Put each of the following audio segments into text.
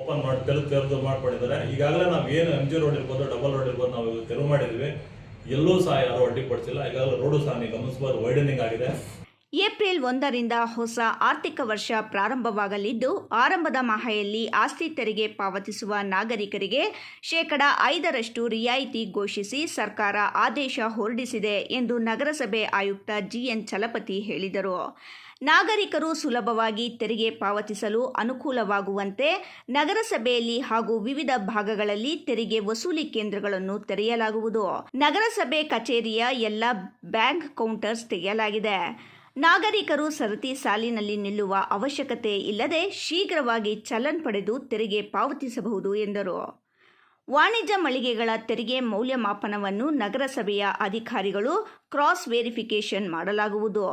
Open ಮಾಡಿ ತೆರೆದು ಮಾಡ್ಕೊಂಡಿದ್ದಾರೆ. ಈಗಾಗಲೇ ನಾವು ಏನು MG ರೋಡ್ ಇರ್ಬೋದು, ಡಬಲ್ ರೋಡ್ ಇರ್ಬೋದು, ನಾವು ತೆರವು ಮಾಡಿದ್ವಿ. ಎಲ್ಲೂ ಸಹ ಯಾರು ಅಡ್ಡಿಪಡಿಸಿಲ್ಲ. ಈಗಾಗಲೇ ರೋಡು ಸಹ ನೀವು ಗಮನಿಸಬಹುದು, ವೈಡನಿಂಗ್ ಆಗಿದೆ. ಏಪ್ರಿಲ್ 1ರಿಂದ ಹೊಸ ಆರ್ಥಿಕ ವರ್ಷ ಪ್ರಾರಂಭವಾಗಲಿದ್ದು, ಆರಂಭದ ಮಾಹೆಯಲ್ಲಿ ಆಸ್ತಿ ತೆರಿಗೆ ಪಾವತಿಸುವ ನಾಗರಿಕರಿಗೆ 5% ರಿಯಾಯಿತಿ ಘೋಷಿಸಿ ಸರ್ಕಾರ ಆದೇಶ ಹೊರಡಿಸಿದೆ ಎಂದು ನಗರಸಭೆ ಆಯುಕ್ತ GN ಚಲಪತಿ ಹೇಳಿದರು. ನಾಗರಿಕರು ಸುಲಭವಾಗಿ ತೆರಿಗೆ ಪಾವತಿಸಲು ಅನುಕೂಲವಾಗುವಂತೆ ನಗರಸಭೆಯಲ್ಲಿ ಹಾಗೂ ವಿವಿಧ ಭಾಗಗಳಲ್ಲಿ ತೆರಿಗೆ ವಸೂಲಿ ಕೇಂದ್ರಗಳನ್ನು ತೆರೆಯಲಾಗುವುದು. ನಗರಸಭೆ ಕಚೇರಿಯ ಎಲ್ಲ ಬ್ಯಾಂಕ್ ಕೌಂಟರ್ಸ್ ತೆಗೆಯಲಾಗಿದೆ. ನಾಗರಿಕರು ಸರತಿ ಸಾಲಿನಲ್ಲಿ ನಿಲ್ಲುವ ಅವಶ್ಯಕತೆ ಇಲ್ಲದೆ ಶೀಘ್ರವಾಗಿ ಚಲನ್ ಪಡೆದು ತೆರಿಗೆ ಪಾವತಿಸಬಹುದು ಎಂದರು. ವಾಣಿಜ್ಯ ಮಳಿಗೆಗಳ ತೆರಿಗೆ ಮೌಲ್ಯಮಾಪನವನ್ನು ನಗರಸಭೆಯ ಅಧಿಕಾರಿಗಳು ಕ್ರಾಸ್ ವೆರಿಫಿಕೇಷನ್ ಮಾಡಲಾಗುವುದು.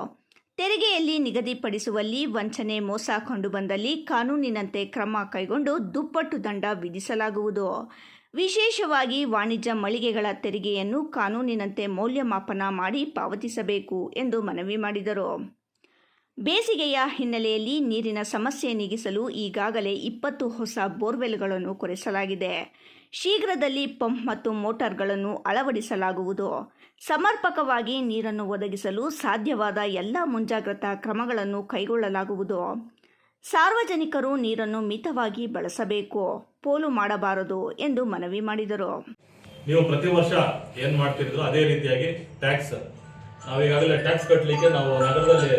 ತೆರಿಗೆಯಲ್ಲಿ ನಿಗದಿಪಡಿಸುವಲ್ಲಿ ವಂಚನೆ, ಮೋಸ ಕಂಡುಬಂದಲ್ಲಿ ಕಾನೂನಿನಂತೆ ಕ್ರಮ ಕೈಗೊಂಡು ದುಪ್ಪಟ್ಟು ದಂಡ ವಿಧಿಸಲಾಗುವುದು. ವಿಶೇಷವಾಗಿ ವಾಣಿಜ್ಯ ಮಳಿಗೆಗಳ ತೆರಿಗೆಯನ್ನು ಕಾನೂನಿನಂತೆ ಮೌಲ್ಯಮಾಪನ ಮಾಡಿ ಪಾವತಿಸಬೇಕು ಎಂದು ಮನವಿ ಮಾಡಿದರು. ಬೇಸಿಗೆಯ ಹಿನ್ನೆಲೆಯಲ್ಲಿ ನೀರಿನ ಸಮಸ್ಯೆ ನೀಗಿಸಲು ಈಗಾಗಲೇ 20 ಹೊಸ ಬೋರ್ವೆಲ್ಗಳನ್ನು ಕೊರೆಸಲಾಗಿದೆ. ಶೀಘ್ರದಲ್ಲಿ ಪಂಪ್ ಮತ್ತು ಮೋಟಾರ್ಗಳನ್ನು ಅಳವಡಿಸಲಾಗುವುದು. ಸಮರ್ಪಕವಾಗಿ ನೀರನ್ನು ಒದಗಿಸಲು ಸಾಧ್ಯವಾದ ಎಲ್ಲ ಮುಂಜಾಗ್ರತಾ ಕ್ರಮಗಳನ್ನು ಕೈಗೊಳ್ಳಲಾಗುವುದು. ಸಾರ್ವಜನಿಕರು ನೀರನ್ನು ಮಿತವಾಗಿ ಬಳಸಬೇಕು, ಪೋಲು ಮಾಡಬಾರದು ಎಂದು ಮನವಿ ಮಾಡಿದರು. ನೀವು ಪ್ರತಿ ವರ್ಷ ಏನ್ ಮಾಡ್ತಿದ್ರು ಅದೇ ರೀತಿಯಾಗಿ ಟ್ಯಾಕ್ಸ್, ನಾವೀಗಾಗಲೇ ಟ್ಯಾಕ್ಸ್ ಕಟ್ಟಲಿಕ್ಕೆ ನಾವು ನಗರದಲ್ಲಿ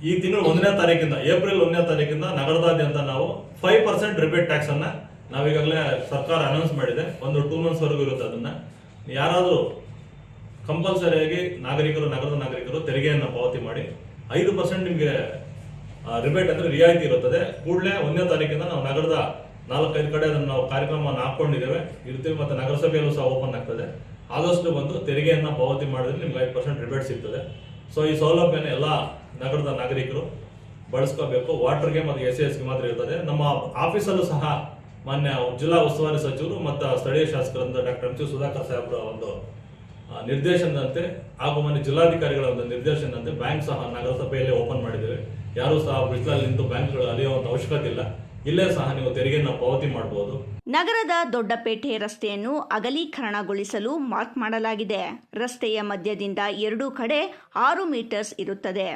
ಈ ತಿಂಗಳು 1ನೇ ತಾರೀಕಿಂದ, ಏಪ್ರಿಲ್ 1ನೇ ತಾರೀಕಿಂದ ನಗರದಾದ್ಯಂತ ನಾವು 5% ರಿಬೇಟ್ ಟ್ಯಾಕ್ಸ್ ಅನ್ನ ನಾವೀಗಾಗಲೇ ಸರ್ಕಾರ ಅನೌನ್ಸ್ ಮಾಡಿದೆ. ಒಂದು 2 ಮಂತ್ಸ್ ವರೆಗೂ ಇರುತ್ತೆ. ಅದನ್ನ ಯಾರಾದರೂ ಕಂಪಲ್ಸರಿಯಾಗಿ ನಗರದ ನಾಗರಿಕರು ತೆರಿಗೆಯನ್ನು ಪಾವತಿ ಮಾಡಿ 5% ನಿಮಗೆ ರಿಬೇಟ್ ಅಂದ್ರೆ ರಿಯಾಯಿತಿ ಇರುತ್ತದೆ. ಕೂಡಲೇ 1ನೇ ತಾರೀಕಿಂದ ನಾವು ನಗರದ 4-5 ಕಡೆ ಅದನ್ನು ನಾವು ಕಾರ್ಯಕ್ರಮವನ್ನು ಹಾಕೊಂಡಿದ್ದೇವೆ, ಇರ್ತೀವಿ. ಮತ್ತೆ ನಗರಸಭೆಯಲ್ಲೂ ಸಹ ಓಪನ್ ಆಗ್ತದೆ. ಆದಷ್ಟು ಬಂದು ತೆರಿಗೆಯನ್ನ ಪಾವತಿ ಮಾಡಿದ್ರೆ ನಿಮ್ಗೆ 5% ರಿಬೇಟ್ ಸಿಗ್ತದೆ. ಸೊ ಈ ಸೌಲಭ್ಯನ ಎಲ್ಲ ನಗರದ ನಾಗರಿಕರು ಬಳಸ್ಕೋಬೇಕು. ವಾಟರ್ಗೆ ಮತ್ತು SASಗೆ ಮಾತ್ರ ಇರ್ತದೆ. ನಮ್ಮ ಆಫೀಸಲ್ಲೂ ಸಹ ಮಾನ್ಯ ಜಿಲ್ಲಾ ಉಸ್ತುವಾರಿ ಸಚಿವರು ಮತ್ತು ಸ್ಥಳೀಯ ಶಾಸಕರಾದ ಡಾಕ್ಟರ್ MC ಸುಧಾಕರ್ ಸಾಹೇಬ್ರ ಒಂದು ನಿರ್ದೇಶನದಂತೆ ಹಾಗೂ ಮಾನ್ಯ ಜಿಲ್ಲಾಧಿಕಾರಿಗಳ ಒಂದು ನಿರ್ದೇಶನದಂತೆ ಬ್ಯಾಂಕ್ ಸಹ ನಗರಸಭೆಯಲ್ಲೇ ಓಪನ್ ಮಾಡಿದ್ದೇವೆ. ಯಾರೂ ಸಹ ಬಿಸಿಲಲ್ಲಿ ನಿಂತು ಬ್ಯಾಂಕ್ಗಳು ಅಲಿಯುವಂತ ಅವಶ್ಯಕತೆ ಇಲ್ಲ. ಇಲ್ಲೇ ಸಹ ನೀವು ತೆರಿಗೆಯನ್ನು ಪಾವತಿ ಮಾಡಬಹುದು. ನಗರದ ದೊಡ್ಡಪೇಟೆ ರಸ್ತೆಯನ್ನು ಅಗಲೀಕರಣಗೊಳಿಸಲು ಮಾರ್ಕ್ ಮಾಡಲಾಗಿದೆ. ರಸ್ತೆಯ ಮಧ್ಯದಿಂದ 2 ಕಡೆ 6 ಮೀಟರ್ಸ್ ಇರುತ್ತದೆ.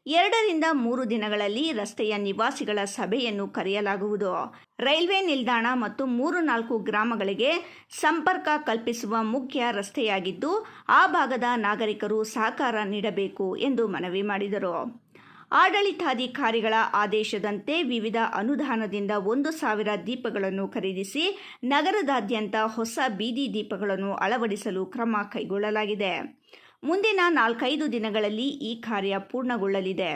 2 ರಿಂದ 3 ದಿನಗಳಲ್ಲಿ ರಸ್ತೆಯ ನಿವಾಸಿಗಳ ಸಭೆಯನ್ನು ಕರೆಯಲಾಗುವುದು. ರೈಲ್ವೆ ನಿಲ್ದಾಣ ಮತ್ತು 3-4 ಗ್ರಾಮಗಳಿಗೆ ಸಂಪರ್ಕ ಕಲ್ಪಿಸುವ ಮುಖ್ಯ ರಸ್ತೆಯಾಗಿದ್ದು, ಆ ಭಾಗದ ನಾಗರಿಕರು ಸಹಕಾರ ನೀಡಬೇಕು ಎಂದು ಮನವಿ ಮಾಡಿದರು. ಆಡಳಿತಾಧಿಕಾರಿಗಳ ಆದೇಶದಂತೆ ವಿವಿಧ ಅನುದಾನದಿಂದ 1,000 ದೀಪಗಳನ್ನು ಖರೀದಿಸಿ ನಗರದಾದ್ಯಂತ ಹೊಸ ಬೀದಿ ದೀಪಗಳನ್ನು ಅಳವಡಿಸಲು ಕ್ರಮ ಕೈಗೊಳ್ಳಲಾಗಿದೆ. ಮುಂದಿನ 4-5 ದಿನಗಳಲ್ಲಿ ಈ ಕಾರ್ಯ ಪೂರ್ಣಗೊಳ್ಳಲಿದೆ.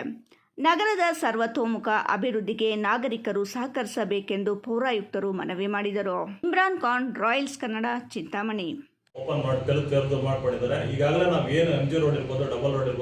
ನಗರದ ಸರ್ವತೋಮುಖ ಅಭಿವೃದ್ಧಿಗೆ ನಾಗರಿಕರು ಸಹಕರಿಸಬೇಕೆಂದು ಪೌರಾಯುಕ್ತರು ಮನವಿ ಮಾಡಿದರು. ಇಮ್ರಾನ್ ಖಾನ್, ರಾಯಲ್ಸ್ ಕನ್ನಡ, ಚಿಂತಾಮಣಿ. ಓಪನ್ ಮಾಡಿ ತೆರೆದು ಮಾಡ್ಕೊಂಡಿದ್ದಾರೆ. ಈಗಾಗಲೇ ನಾವು ಏನು MG ರೋಡ್ ಇರ್ಬೋದು, ಡಬಲ್ ರೋಡ್ ಇರ್ಬೋದು,